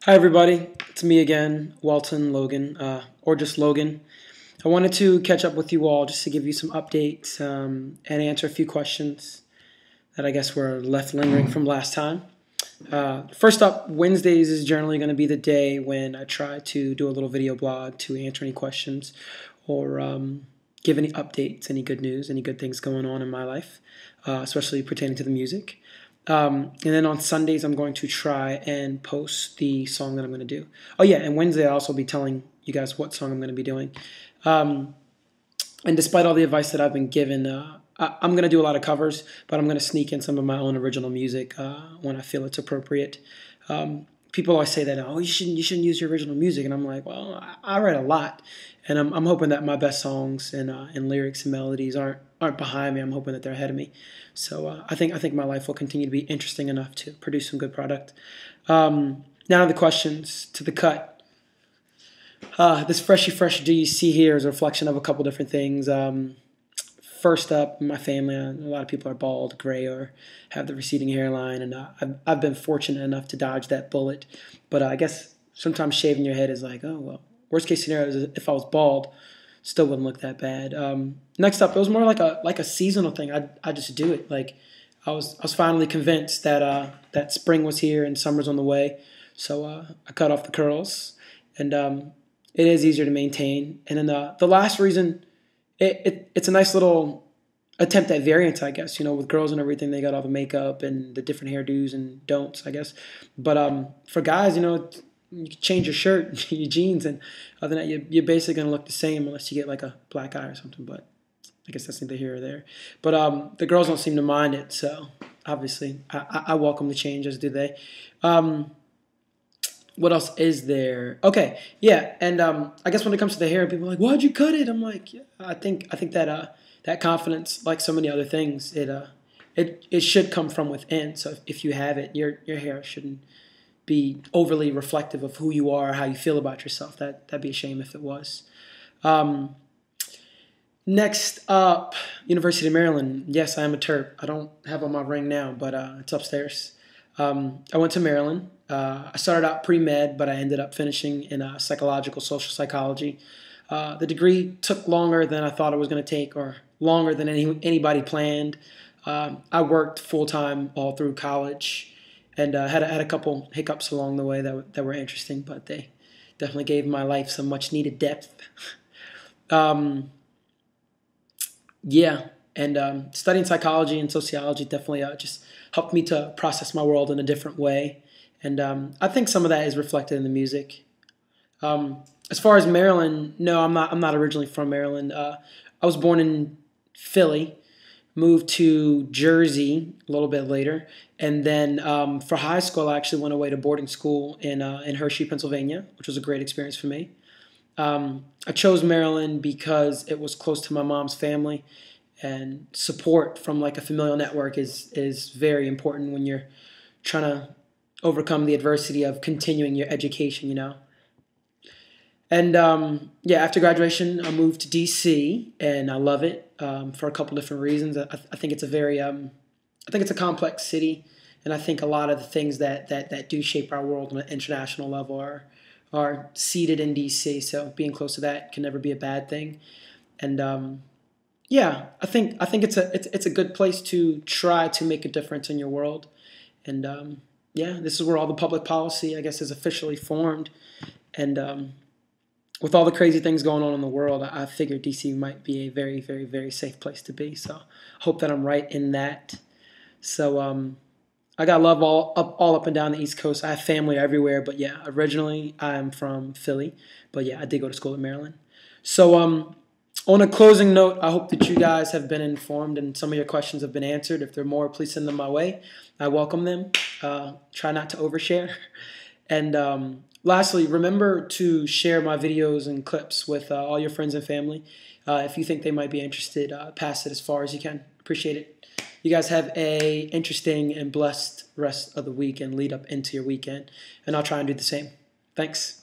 Hi everybody, it's me again, Walton Logan, or just Logan. I wanted to catch up with you all just to give you some updates and answer a few questions that I guess were left lingering from last time. First up, Wednesdays is generally going to be the day when I try to do a little video blog to answer any questions or give any updates, any good news, any good things going on in my life, especially pertaining to the music. And then on Sundays, I'm going to try and post the song that I'm going to do. Oh, yeah, and Wednesday, I'll also be telling you guys what song I'm going to be doing. Um, and despite all the advice that I've been given, I'm going to do a lot of covers, but I'm going to sneak in some of my own original music when I feel it's appropriate. People always say that, oh, you shouldn't use your original music, and I'm like, well, I write a lot, and I'm hoping that my best songs and lyrics and melodies aren't behind me. I'm hoping that they're ahead of me. So I think my life will continue to be interesting enough to produce some good product. Now to the questions, to the cut. This freshy fresh do you see here is a reflection of a couple different things. First up, my family, a lot of people are bald, gray, or have the receding hairline, and I've been fortunate enough to dodge that bullet. But I guess sometimes shaving your head is like, oh, well, worst case scenario is if I was bald, still wouldn't look that bad. Next up, it was more like a seasonal thing. I just do it. Like I was finally convinced that that spring was here and summer's on the way, so I cut off the curls, and it is easier to maintain. And then the last reason. It's a nice little attempt at variance, I guess. You know, with girls and everything, they got all the makeup and the different hairdos and don'ts, I guess. But for guys, you know, you can change your shirt, your jeans, and other than that, you're basically gonna look the same unless you get like a black eye or something. But I guess that's neither here or there. But the girls don't seem to mind it, so obviously I welcome the change, as do they. What else is there? Okay, yeah, and I guess when it comes to the hair, people are like, "Why'd you cut it?" I'm like, yeah, I think that that confidence, like so many other things, it should come from within. So if you have it, your hair shouldn't be overly reflective of who you are, how you feel about yourself. That'd be a shame if it was. Um, Next up, University of Maryland. Yes, I am a Terp. I don't have on my ring now, but it's upstairs. I went to Maryland. I started out pre-med, but I ended up finishing in psychological social psychology. The degree took longer than I thought it was going to take, or longer than anybody planned. I worked full-time all through college, and had a couple hiccups along the way that were interesting, but they definitely gave my life some much-needed depth. Um, yeah, and studying psychology and sociology definitely just helped me to process my world in a different way. And I think some of that is reflected in the music. As far as Maryland, no, I'm not originally from Maryland. I was born in Philly, moved to Jersey a little bit later, and then for high school, I actually went away to boarding school in Hershey, Pennsylvania, which was a great experience for me. I chose Maryland because it was close to my mom's family, and support from like a familial network is very important when you're trying to overcome the adversity of continuing your education. You know. And yeah, after graduation, I moved to DC, and I love it for a couple different reasons. I think it's a very, I think it's a complex city, and I think a lot of the things that do shape our world on an international level are seated in DC. So being close to that can never be a bad thing. And yeah, I think it's a good place to try to make a difference in your world. And yeah, this is where all the public policy, I guess, is officially formed. And with all the crazy things going on in the world, I figured DC might be a very, very, very safe place to be. So hope that I'm right in that. So I got love all up and down the East Coast. I have family everywhere, but yeah, originally I'm from Philly, but yeah, I did go to school in Maryland. So on a closing note, I hope that you guys have been informed and some of your questions have been answered. If there are more, please send them my way. I welcome them. Try not to overshare. And lastly, remember to share my videos and clips with all your friends and family. If you think they might be interested, pass it as far as you can. Appreciate it. You guys have a interesting and blessed rest of the week and lead up into your weekend. And I'll try and do the same. Thanks.